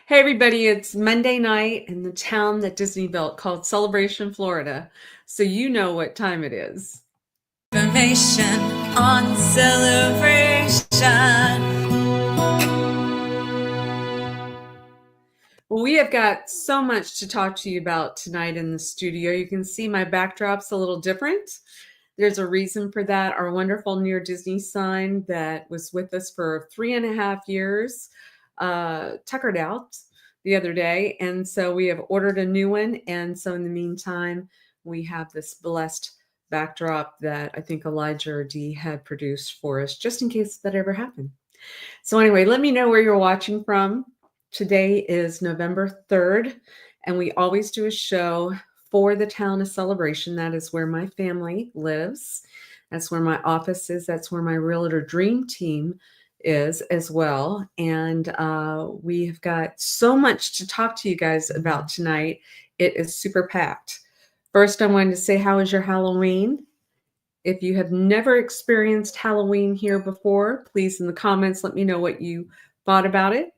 Hey everybody, it's Monday night in the town that Disney built called Celebration, Florida. So you know what time it is. Information on celebration. Well, we have got so much to talk to you about tonight in the studio. You can see my backdrop's a little different. There's a reason for that. Our wonderful Near Disney sign that was with us for 3.5 years tuckered out the other day. And so we have ordered a new one. And so in the meantime, we have this blessed backdrop that I think Elijah or Dee had produced for us just in case that ever happened. So anyway, let me know where you're watching from. Today is November 3rd, and we always do a show for the town of Celebration. That is where my family lives. That's where my office is. That's where my Realtor Dream Team is as well. And we've got so much to talk to you guys about tonight. It is super packed. First, I wanted to say, how was your Halloween? If you have never experienced Halloween here before, please in the comments let me know what you thought about it.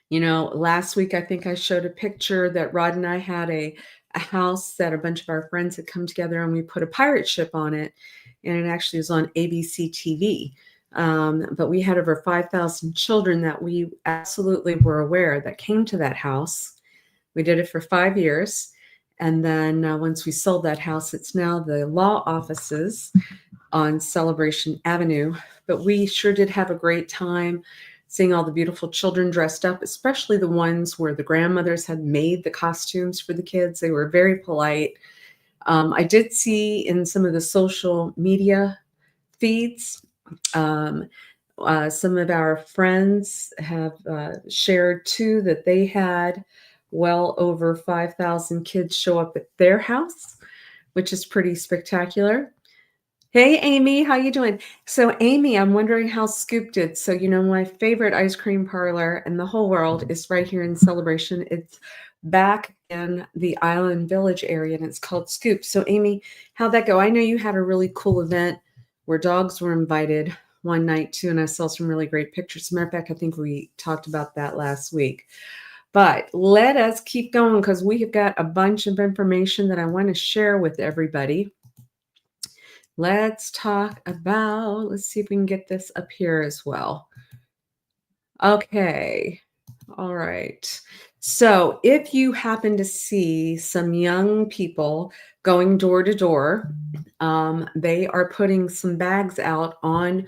You know, last week I think I showed a picture that Rod and I had a house that a bunch of our friends had come together and we put a pirate ship on it, and it actually was on ABC TV. But we had over 5,000 children that we absolutely were aware that came to that house. We did it for 5 years. And then once we sold that house, it's now the law offices on Celebration Avenue. But we sure did have a great time seeing all the beautiful children dressed up, especially the ones where the grandmothers had made the costumes for the kids. They were very polite. I did see in some of the social media feeds, some of our friends have shared too that they had well over 5,000 kids show up at their house, which is pretty spectacular. Hey, Amy, how you doing? So, Amy, I'm wondering how Scoop did. So, you know, my favorite ice cream parlor in the whole world is right here in Celebration. It's back in the Island Village area, and it's called Scoop. So, Amy, how'd that go? I know you had a really cool event where dogs were invited one night too, and I saw some really great pictures. As a matter of fact, I think we talked about that last week. But let us keep going because we have got a bunch of information that I want to share with everybody. Let's talk about, let's see if we can get this up here as well. Okay. All right. So if you happen to see some young people going door to door, they are putting some bags out on,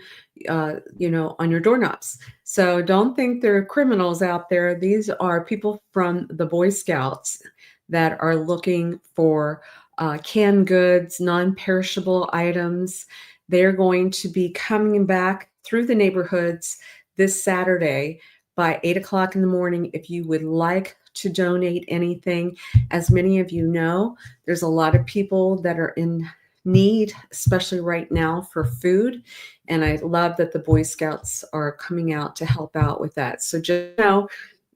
on your doorknobs. So don't think they're criminals out there. These are people from the Boy Scouts that are looking for canned goods, non-perishable items. They're going to be coming back through the neighborhoods this Saturday by 8 o'clock in the morning. If you would like to donate anything, as many of you know, there's a lot of people that are in need, especially right now, for food. And I love that the Boy Scouts are coming out to help out with that. So just know,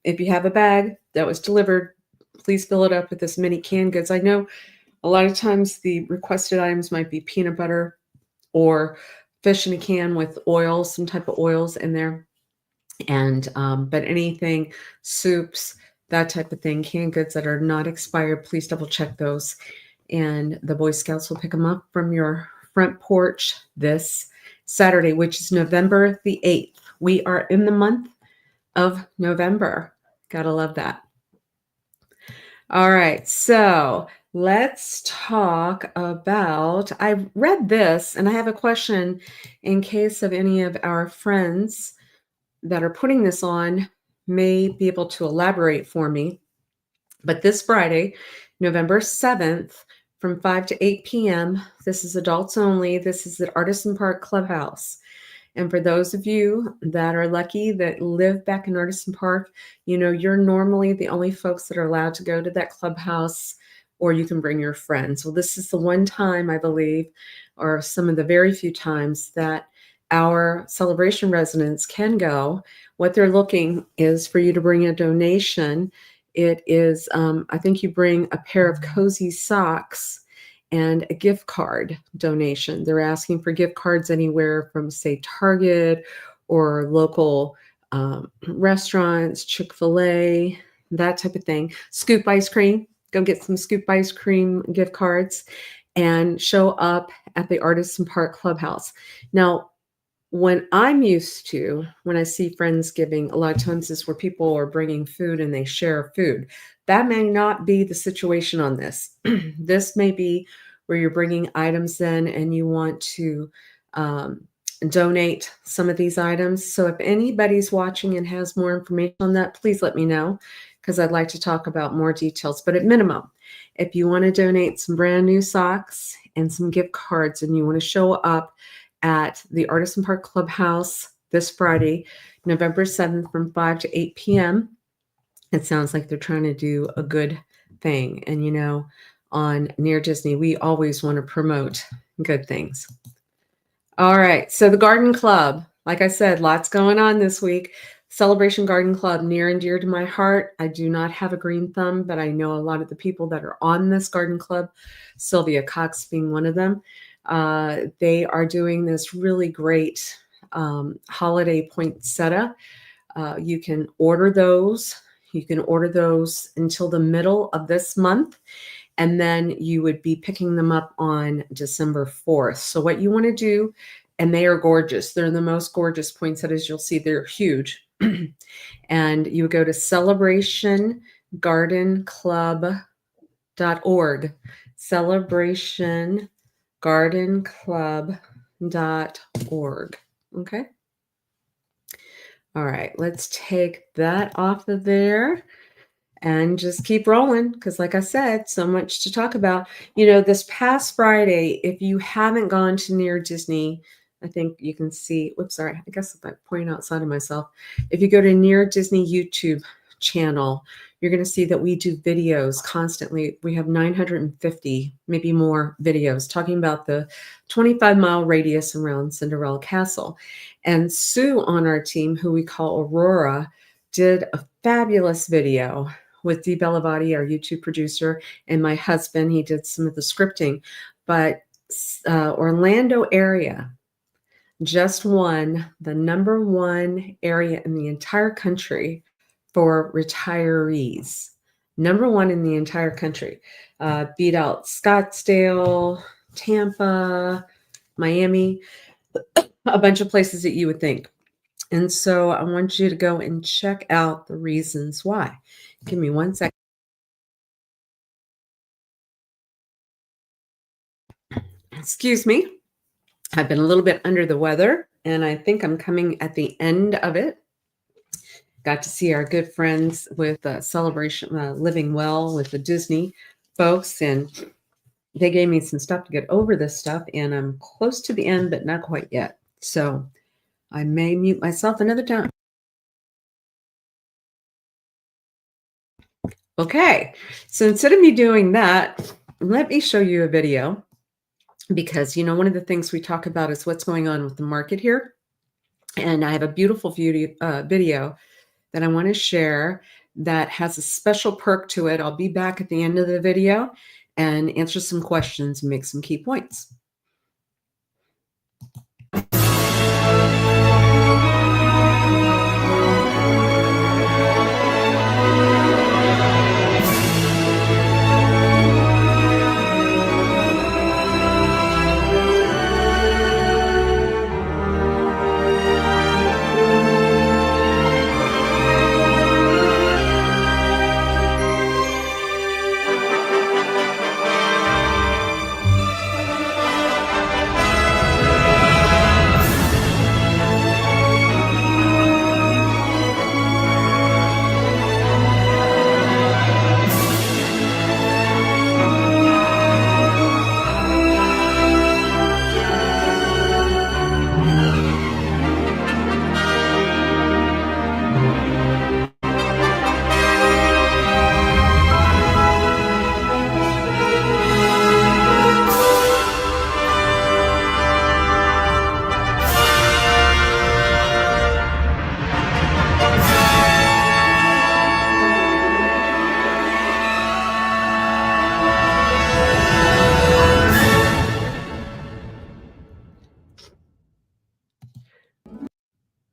if you have a bag that was delivered, please fill it up with as many canned goods. I know a lot of times the requested items might be peanut butter or fish in a can with oil, some type of oils in there. And but anything, soups, that type of thing, canned goods that are not expired, please double check those. And the Boy Scouts will pick them up from your front porch this Saturday, which is November the 8th. We are in the month of November. Gotta love that. All right, so let's talk about, I read this and I have a question in case of any of our friends that are putting this on may be able to elaborate for me. But this Friday, November 7th, from 5 to 8 p.m., this is adults only. This is at Artisan Park Clubhouse. And for those of you that are lucky that live back in Artisan Park, you know, you're normally the only folks that are allowed to go to that clubhouse, or you can bring your friends. Well, this is the one time, I believe, or some of the very few times that our Celebration residents can go. What they're looking is for you to bring a donation. It is, I think you bring a pair of cozy socks and a gift card donation. They're asking for gift cards anywhere from, say, Target or local restaurants, Chick-fil-A, that type of thing. Scoop ice cream. Go get some Scoop ice cream gift cards and show up at the Artisan Park Clubhouse. Now, when I see Friendsgiving, a lot of times is where people are bringing food and they share food. That may not be the situation on this. This may be where you're bringing items in and you want to um, donate some of these items. So if anybody's watching and has more information on that, please let me know because I'd like to talk about more details. But at minimum, if you want to donate some brand new socks and some gift cards and you want to show up at the Artisan Park Clubhouse this Friday, November 7th from 5 to 8 p.m. It sounds like they're trying to do a good thing. And, on Near Disney, we always want to promote good things. All right. So the Garden Club, like I said, lots going on this week. Celebration Garden Club, near and dear to my heart. I do not have a green thumb, but I know a lot of the people that are on this garden club, Sylvia Cox being one of them. They are doing this really great holiday poinsettia. You can order those. You can order those until the middle of this month, and then you would be picking them up on December 4th. So what you want to do, and they are gorgeous. They're the most gorgeous poinsettias you'll see. They're huge. And you would go to celebrationgardenclub.org. Celebrationgardenclub.org. Okay. All right, let's take that off of there and just keep rolling because, like I said, so much to talk about. This past Friday, if you haven't gone to Near Disney, I think you can see, sorry, I guess I'm pointing outside of myself. If you go to Near Disney YouTube channel, you're going to see that we do videos constantly. We have 950, maybe more videos talking about the 25-mile radius around Cinderella Castle. And Sue on our team, who we call Aurora, did a fabulous video with Dee Bellavati, our YouTube producer, and my husband. He did some of the scripting. But Orlando area just won the #1 area in the entire country for retirees. #1 in the entire country. Beat out Scottsdale, Tampa, Miami, a bunch of places that you would think. And so I want you to go and check out the reasons why. Give me 1 second. Excuse me. I've been a little bit under the weather, and I think I'm coming at the end of it. Got to see our good friends with Celebration Living Well with the Disney folks, and they gave me some stuff to get over this stuff, and I'm close to the end, but not quite yet. So I may mute myself another time. Okay, so instead of me doing that, let me show you a video because, one of the things we talk about is what's going on with the market here. And I have a beautiful video that I want to share that has a special perk to it. I'll be back at the end of the video and answer some questions and make some key points.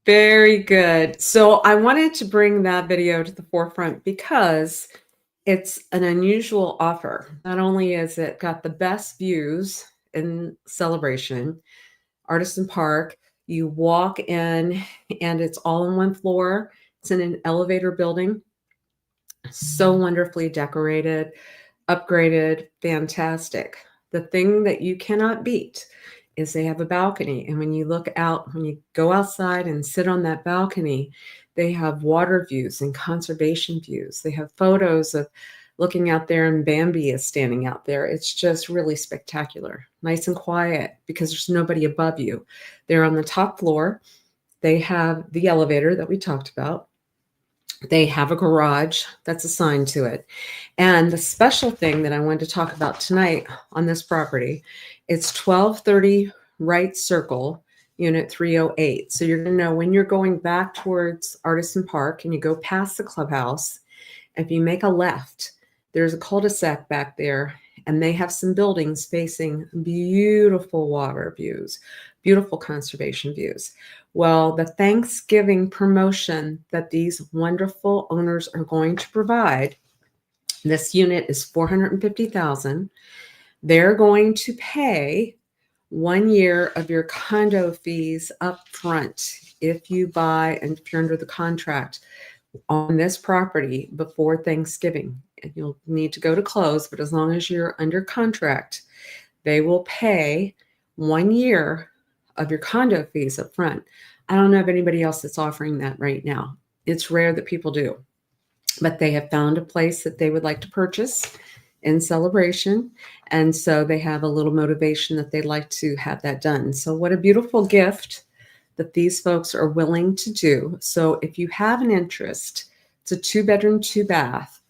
Very good. So I wanted to bring that video to the forefront because it's an unusual offer. Not only is it got the best views in Celebration, Artisan Park, you walk in and it's all on one floor. It's in an elevator building, so wonderfully decorated, upgraded, fantastic. The thing that you cannot beat is they have a balcony. And when you look out, when you go outside and sit on that balcony, they have water views and conservation views. They have photos of looking out there and Bambi is standing out there. It's just really spectacular, nice and quiet because there's nobody above you. They're on the top floor. They have the elevator that we talked about. They have a garage that's assigned to it. And the special thing that I wanted to talk about tonight on this property, it's 1230 Right Circle, Unit 308. So you're going to know when you're going back towards Artisan Park and you go past the clubhouse, if you make a left, there's a cul-de-sac back there, and they have some buildings facing beautiful water views, beautiful conservation views. Well, the Thanksgiving promotion that these wonderful owners are going to provide, this unit is $450,000. They're going to pay 1 year of your condo fees up front if you buy and if you're under the contract on this property before Thanksgiving. You'll need to go to close, but as long as you're under contract, they will pay 1 year of your condo fees up front. I don't know of anybody else that's offering that right now. It's rare that people do, but they have found a place that they would like to purchase in Celebration. And so they have a little motivation that they'd like to have that done. So what a beautiful gift that these folks are willing to do. So if you have an interest, it's a 2-bedroom, 2-bath.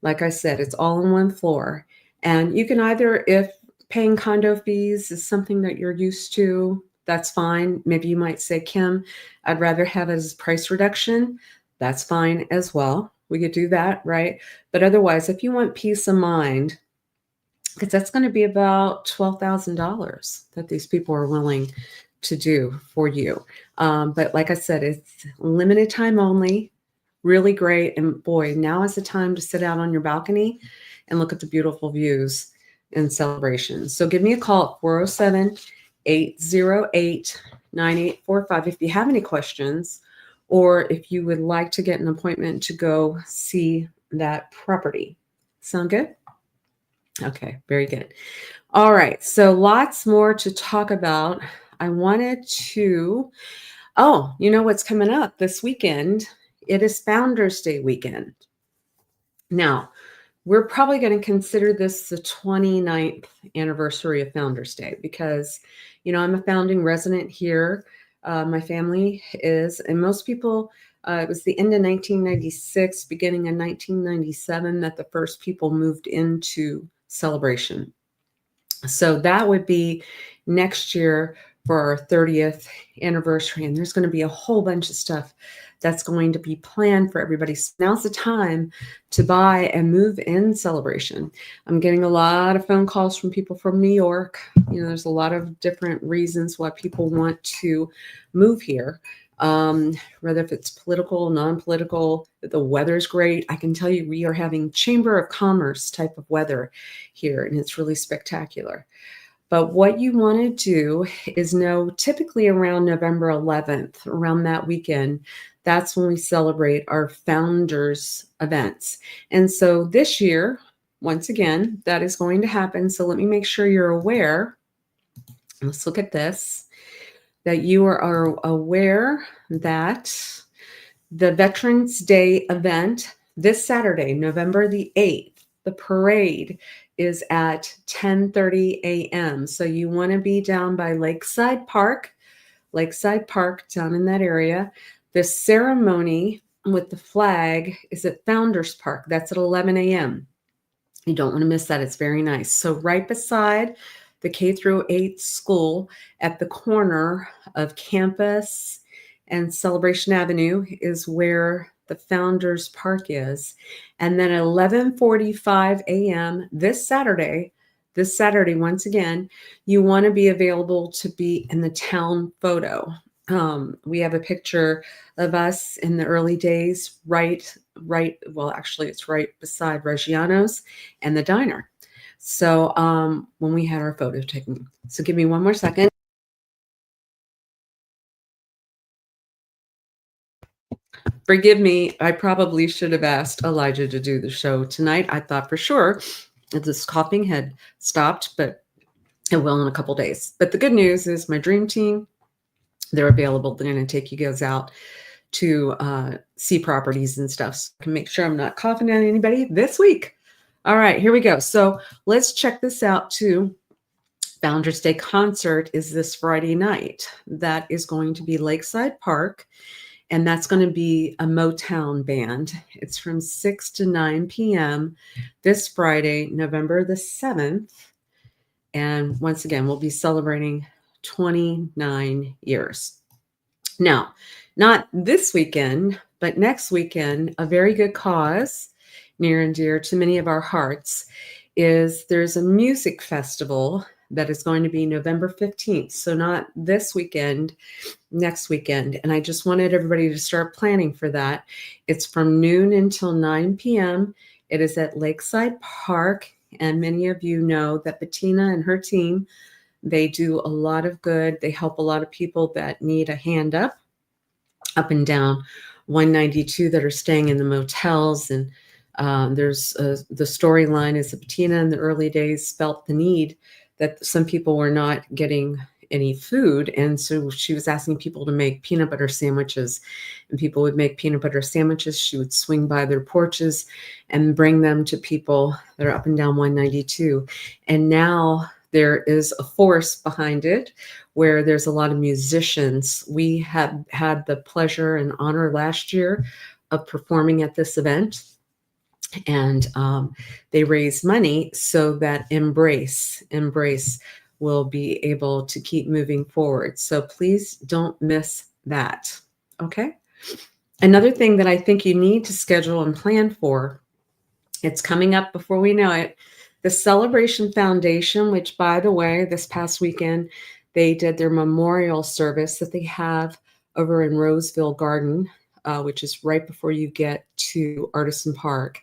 Like I said, it's all on one floor. And you can either, if paying condo fees is something that you're used to, that's fine. Maybe you might say, Kim, I'd rather have it as price reduction. That's fine as well. We could do that, right? But otherwise, if you want peace of mind, because that's going to be about $12,000 that these people are willing to do for you. But like I said, it's limited time only, really great. And boy, now is the time to sit out on your balcony and look at the beautiful views in Celebration. So give me a call at 407-808-9845 if you have any questions, or if you would like to get an appointment to go see that property. Sound good? Okay, very good. All right, so lots more to talk about. I wanted to, you know what's coming up this weekend? It is Founders Day weekend. Now, we're probably going to consider this the 29th anniversary of Founders Day because, you know, I'm a founding resident here. My family is, and most people, it was the end of 1996, beginning of 1997 that the first people moved into Celebration. So that would be next year for our 30th anniversary. And there's going to be a whole bunch of stuff that's going to be planned for everybody. So now's the time to buy and move in Celebration. I'm getting a lot of phone calls from people from New York. You know, there's a lot of different reasons why people want to move here. Whether if it's political, non-political, the weather's great. I can tell you we are having Chamber of Commerce type of weather here, and it's really spectacular. But what you want to do is know typically around November 11th, around that weekend, that's when we celebrate our founders events. And so this year, once again, that is going to happen. So let me make sure you're aware. Let's look at this, that you are aware that the Veterans Day event this Saturday, November the 8th, the parade is at 10:30 a.m. So you want to be down by Lakeside Park down in that area. The ceremony with the flag is at Founders Park. That's at 11 a.m. You don't want to miss that. It's very nice. So right beside the K-8 school at the corner of Campus and Celebration Avenue is where the Founders Park is. And then at 11:45 a.m. this Saturday, once again, you want to be available to be in the town photo. We have a picture of us in the early days, well, actually, it's right beside Reggiano's and the diner. So when we had our photo taken. So give me one more second. Forgive me, I probably should have asked Elijah to do the show tonight. I thought for sure that this coughing had stopped, but it will in a couple days. But the good news is my dream team, they're available. They're going to take you guys out to see properties and stuff. So I can make sure I'm not coughing on anybody this week. All right, here we go. So let's check this out too. Founders Day concert is this Friday night. That is going to be Lakeside Park, and that's going to be a Motown band. It's from 6 to 9 p.m. this Friday, November the 7th. And once again, we'll be celebrating 29 years. Now, not this weekend, but next weekend, a very good cause near and dear to many of our hearts is there's a music festival that is going to be November 15th. So not this weekend, next weekend. And I just wanted everybody to start planning for that. It's from noon until 9 p.m. It is at Lakeside Park. And many of you know that Bettina and her team, they do a lot of good. They help a lot of people that need a hand up and down 192 that are staying in the motels. And there's the storyline is that Bettina in the early days felt the need that some people were not getting any food. And so she was asking people to make peanut butter sandwiches, and people would make peanut butter sandwiches. She would swing by their porches and bring them to people that are up and down 192. And now there is a force behind it where there's a lot of musicians. We have had the pleasure and honor last year of performing at this event. And they raise money so that Embrace will be able to keep moving forward. So please don't miss that. Okay. Another thing that I think you need to schedule and plan for, it's coming up before we know it, the Celebration Foundation, which, by the way, this past weekend, they did their memorial service that they have over in Roseville Garden, which is right before you get to Artisan Park.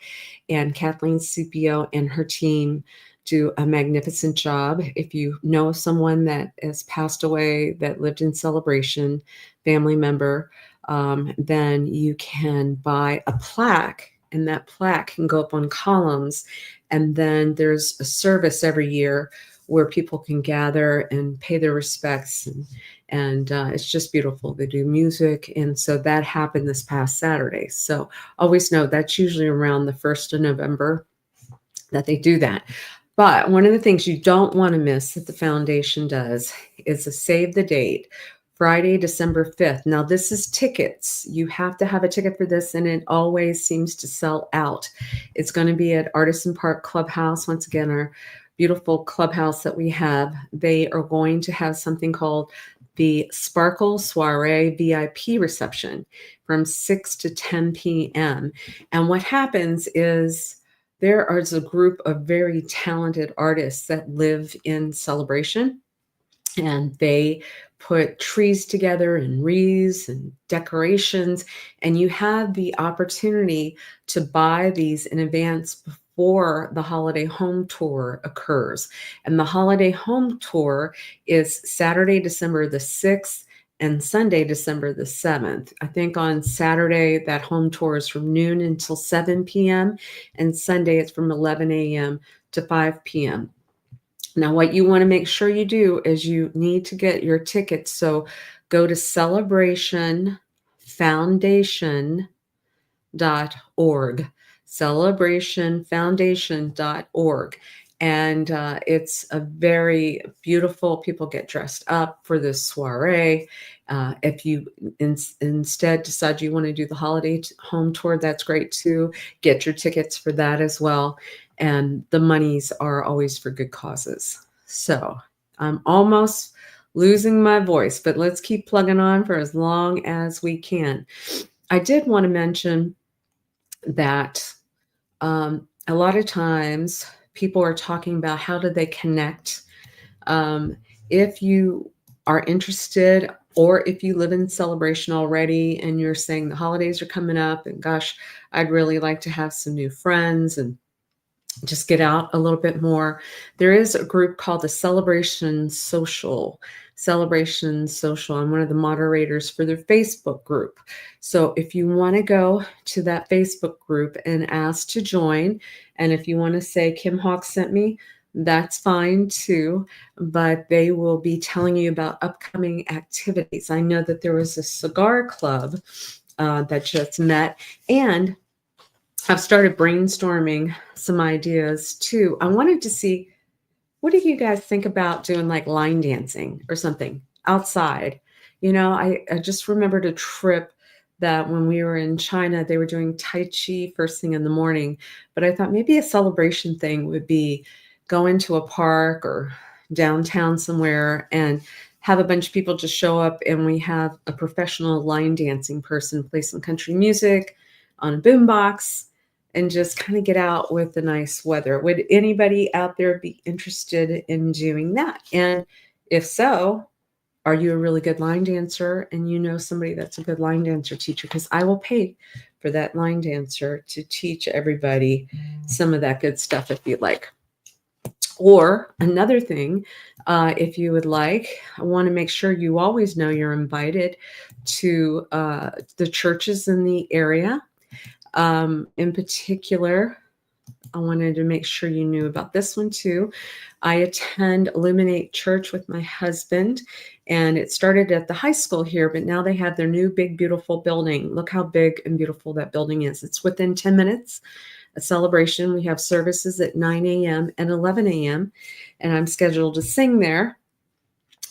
And Kathleen Scipio and her team do a magnificent job. If you know of someone that has passed away that lived in Celebration, family member, then you can buy a plaque, and that plaque can go up on columns. And then there's a service every year where people can gather and pay their respects. And it's just beautiful. They do music. And so that happened this past Saturday. So always know that's usually around the 1st of November that they do that. But one of the things you don't want to miss that the foundation does is a save the date, Friday, December 5th. Now, this is tickets. You have to have a ticket for this, and it always seems to sell out. It's going to be at Artisan Park Clubhouse. Once again, our beautiful clubhouse that we have. They are going to have something called the Sparkle Soiree VIP reception from 6 to 10 p.m. And what happens is there is a group of very talented artists that live in Celebration, and they put trees together and wreaths and decorations, and you have the opportunity to buy these in advance before the holiday home tour occurs. And the holiday home tour is Saturday, December the 6th and Sunday, December the 7th. I think on Saturday, that home tour is from noon until 7 p.m. and Sunday it's from 11 a.m. to 5 p.m. Now, what you want to make sure you do is you need to get your tickets. So go to celebrationfoundation.org, celebrationfoundation.org. And it's a very beautiful, people get dressed up for this soiree. If you instead decide you want to do the holiday home tour, that's great too. Get your tickets for that as well. And the monies are always for good causes. So I'm almost losing my voice, but let's keep plugging on for as long as we can. I did want to mention that a lot of times people are talking about how do they connect. If you are interested Or if you live in Celebration already and you're saying the holidays are coming up and gosh, I'd really like to have some new friends and just get out a little bit more. There is a group called the Celebration Social. Celebration Social. I'm one of the moderators for their Facebook group. So if you want to go to that Facebook group and ask to join, and if you want to say Kim Hawk sent me, that's fine too. But they will be telling you about upcoming activities. I know that there was a cigar club that just met, and I've started brainstorming some ideas too. I wanted to see, what do you guys think about doing like line dancing or something outside? I just remembered a trip that when we were in China, they were doing Tai Chi first thing in the morning. But I thought maybe a celebration thing would be go into a park or downtown somewhere and have a bunch of people just show up, and we have a professional line dancing person play some country music on a boombox and just kind of get out with the nice weather. Would anybody out there be interested in doing that? And if so, are you a really good line dancer and you know somebody that's a good line dancer teacher? Because I will pay for that line dancer to teach everybody some of that good stuff if you'd like. Or another thing, if you would like, I want to make sure you always know you're invited to the churches in the area. In particular, I wanted to make sure you knew about this one too. I attend Illuminate Church with my husband, and it started at the high school here, but now they have their new big, beautiful building. Look how big and beautiful that building is. It's within 10 minutes. A celebration. We have services at 9 a.m. and 11 a.m., and I'm scheduled to sing there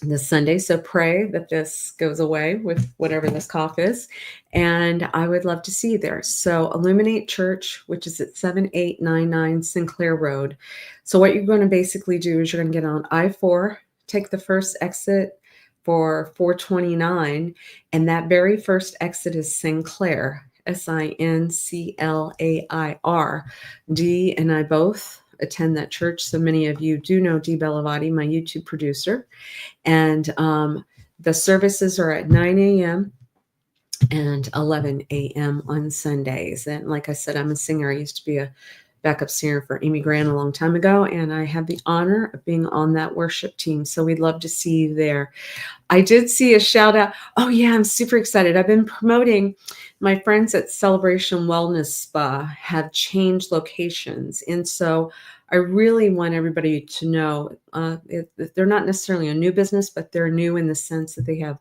this Sunday. So pray that this goes away with whatever this cough is. And I would love to see you there. So Illuminate Church, which is at 7899 Sinclair Road. So what you're going to basically do is you're going to get on I-4, take the first exit for 429. And that very first exit is Sinclair, Sinclair. Dee and I both attend that church. So many of you do know Dee Bellavati, my YouTube producer. And the services are at 9 a.m. and 11 a.m. on Sundays. And like I said, I'm a singer. I used to be a backup singer for Amy Grant a long time ago, and I have the honor of being on that worship team. So we'd love to see you there. I did see a shout out. Oh yeah, I'm super excited. I've been promoting. My friends at Celebration Wellness Spa have changed locations. And so I really want everybody to know they're not necessarily a new business, but they're new in the sense that they have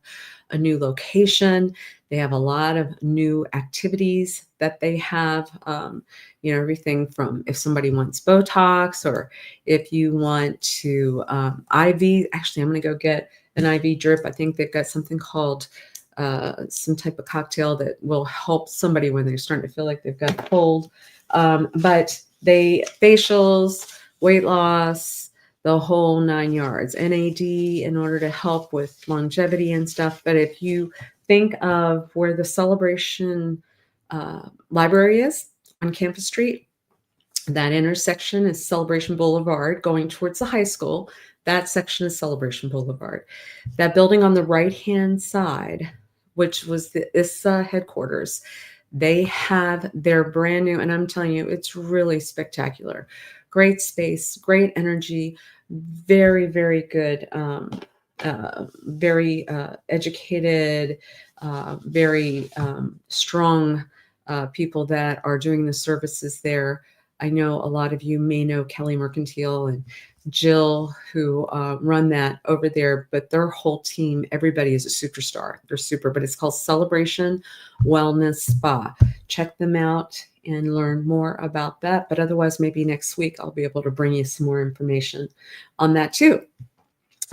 a new location. They have a lot of new activities that they have, everything from if somebody wants Botox or if you want to IV. Actually, I'm going to go get an IV drip. I think they've got something called some type of cocktail that will help somebody when they're starting to feel like they've got a cold. But they facials, weight loss, the whole 9 yards, NAD in order to help with longevity and stuff. But if you think of where the Celebration library is on Campus Street, that intersection is Celebration Boulevard going towards the high school. That section is Celebration Boulevard. That building on the right-hand side, which was the ISSA headquarters, they have their brand new, and I'm telling you, it's really spectacular. Great space, great energy, very, very good, very educated, very strong people that are doing the services there. I know a lot of you may know Kelly Mercantile and Jill, who run that over there, but their whole team, everybody is a superstar. They're super, but it's called Celebration Wellness Spa. Check them out and learn more about that. But otherwise, maybe next week I'll be able to bring you some more information on that too.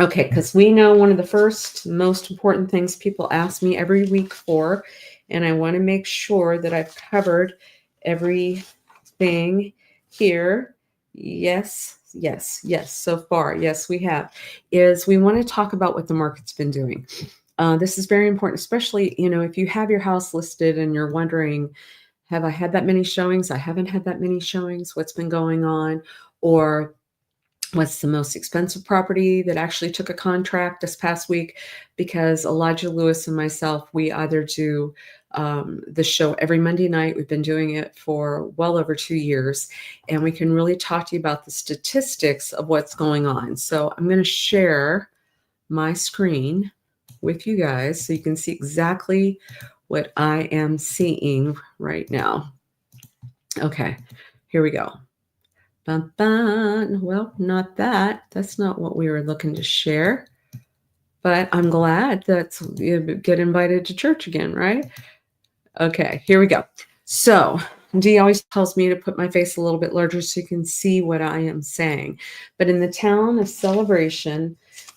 Okay, because we know one of the first most important things people ask me every week for, and I want to make sure that I've covered everything here. Yes. So far, yes, we have. Is we want to talk about what the market's been doing. This is very important, especially, if you have your house listed and you're wondering, have I had that many showings? I haven't had that many showings. What's been going on? Or What's the most expensive property that actually took a contract this past week? Because Elijah Lewis and myself, we either do the show every Monday night. We've been doing it for well over 2 years, and we can really talk to you about the statistics of what's going on. So I'm going to share my screen with you guys so you can see exactly what I am seeing right now. Okay, here we go. Bum, bum. Well, not that. That's not what we were looking to share. But I'm glad that you get invited to church again, right? Okay, here we go. So Dee always tells me to put my face a little bit larger so you can see what I am saying. But in the town of Celebration,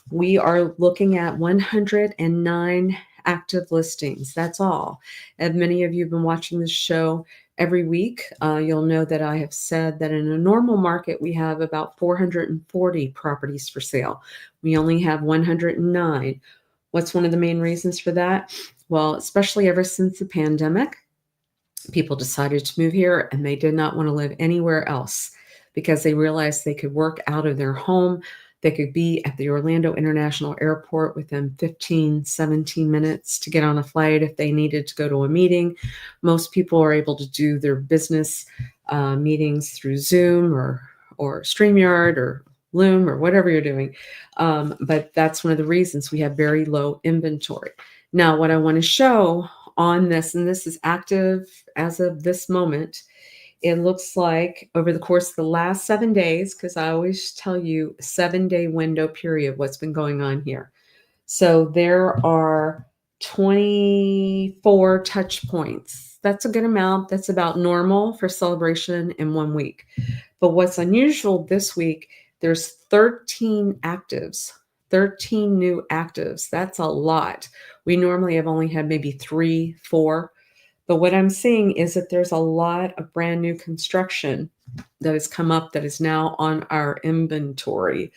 we are looking at 109 active listings. That's all. And many of you have been watching this show every week. You'll know that I have said that in a normal market, we have about 440 properties for sale. We only have 109. What's one of the main reasons for that? Well, especially ever since the pandemic, people decided to move here and they did not want to live anywhere else because they realized they could work out of their home. They could be at the Orlando International Airport within 15, 17 minutes to get on a flight if they needed to go to a meeting. Most people are able to do their business meetings through Zoom or StreamYard or Loom or whatever you're doing. But that's one of the reasons we have very low inventory. Now, what I want to show on this, and this is active as of this moment, it looks like over the course of the last 7 days, because I always tell you 7-day window period, what's been going on here. So there are 24 touch points. That's a good amount. That's about normal for Celebration in 1 week. But what's unusual this week, there's 13 actives, 13 new actives. That's a lot. We normally have only had maybe 3, 4. But what I'm seeing is that there's a lot of brand new construction that has come up that is now on our inventory.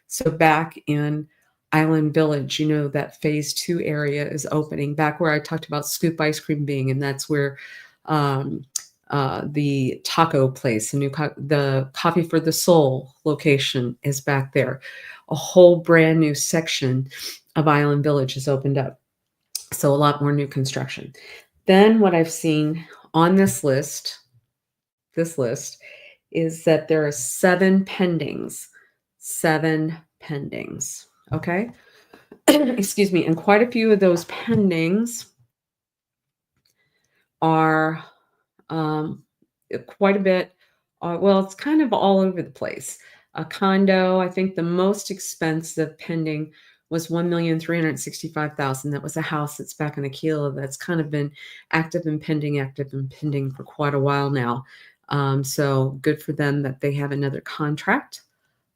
So back in Island Village, you know, that phase 2 area is opening, back where I talked about Scoop Ice Cream being, and that's where the taco place, the Coffee for the Soul location is back there. A whole brand new section of Island Village has opened up. So a lot more new construction. Then what I've seen on this list is that there are 7 pendings. 7 pendings. Okay. Excuse me. And quite a few of those pendings are quite a bit. Well, it's kind of all over the place. A condo, I think the most expensive pending was $1,365,000. That was a house that's back in Aquila that's kind of been active and pending for quite a while now. So good for them that they have another contract.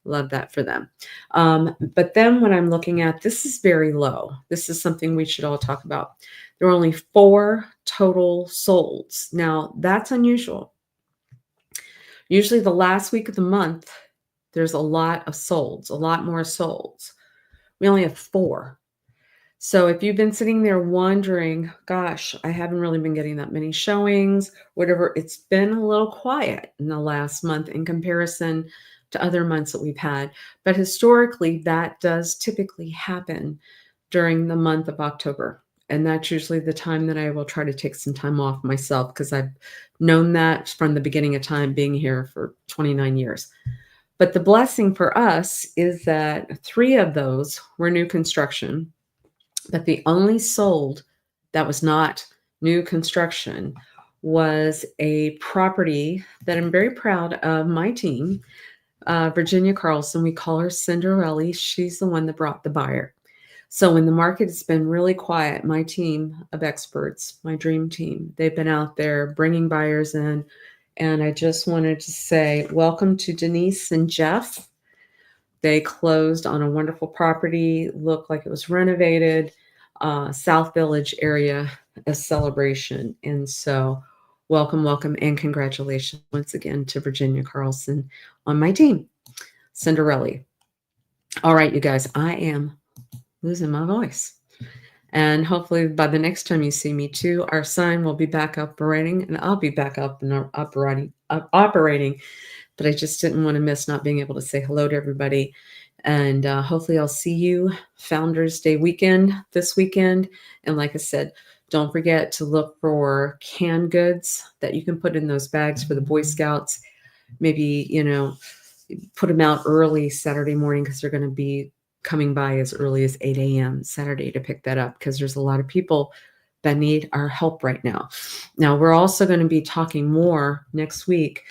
Love that for them. But then when I'm looking at, this is very low. This is something we should all talk about. There are only 4 total solds. Now, that's unusual. Usually the last week of the month, there's a lot of solds, a lot more solds. We only have 4. So if you've been sitting there wondering, gosh, I haven't really been getting that many showings, whatever, it's been a little quiet in the last month in comparison to other months that we've had. But historically, that does typically happen during the month of October. And that's usually the time that I will try to take some time off myself, because I've known that from the beginning of time, being here for 29 years. But the blessing for us is that 3 of those were new construction, but the only sold that was not new construction was a property that I'm very proud of my team, Virginia Carlson. We call her Cinderella. She's the one that brought the buyer. So when the market has been really quiet, my team of experts, my dream team, they've been out there bringing buyers in. And I just wanted to say welcome to Denise and Jeff. They closed on a wonderful property, looked like it was renovated, South Village area, a Celebration. And so welcome, and congratulations once again to Virginia Carlson on my team, Cinderella. All right, you guys, I am losing my voice. And hopefully by the next time you see me too, our sign will be back up and running, and I'll be back up and operating operating, but I just didn't want to miss not being able to say hello to everybody. And hopefully I'll see you Founders Day weekend this weekend. And like I said, don't forget to look for canned goods that you can put in those bags for the Boy Scouts. Maybe, put them out early Saturday morning because they're going to be coming by as early as 8 a.m. Saturday to pick that up, because there's a lot of people that need our help right now. Now, we're also going to be talking more next week.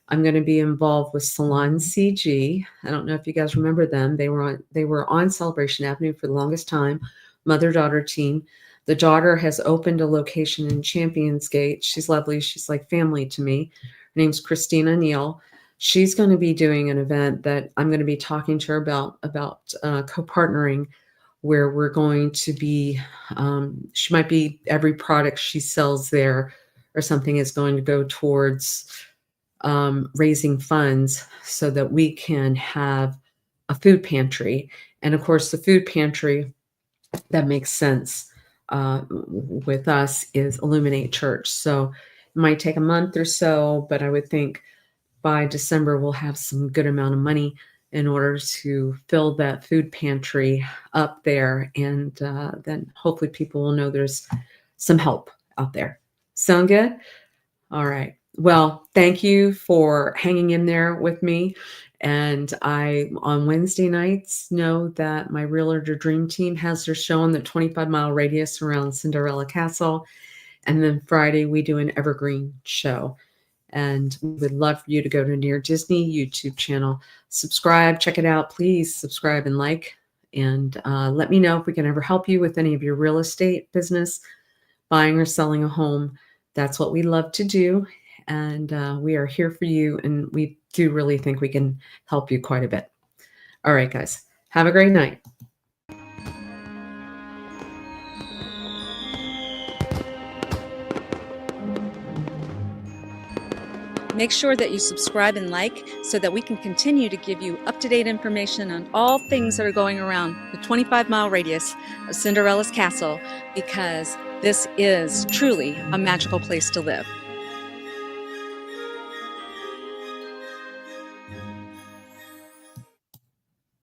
I'm going to be involved with Salon CG. I don't know if you guys remember them. They were on Celebration Avenue for the longest time, mother-daughter team. The daughter has opened a location in Champions Gate. She's lovely. She's like family to me. Her name's Christina Neal. She's going to be doing an event that I'm going to be talking to her about co-partnering, where we're going to be, she might be, every product she sells there or something is going to go towards raising funds so that we can have a food pantry. And of course, the food pantry that makes sense with us is Illuminate Church. So it might take a month or so, but I would think by December, we'll have some good amount of money in order to fill that food pantry up there. And then hopefully people will know there's some help out there. Sound good? All right. Well, thank you for hanging in there with me. And I, on Wednesday nights, know that my Realtor Dream Team has their show in the 25-mile radius around Cinderella Castle. And then Friday, we do an evergreen show. And we would love for you to go to Near Disney YouTube channel, subscribe, check it out. Please subscribe and like, and let me know if we can ever help you with any of your real estate business, buying or selling a home. That's what we love to do. And we are here for you. And we do really think we can help you quite a bit. All right, guys, have a great night. Make sure that you subscribe and like so that we can continue to give you up-to-date information on all things that are going around the 25-mile radius of Cinderella's Castle, because this is truly a magical place to live.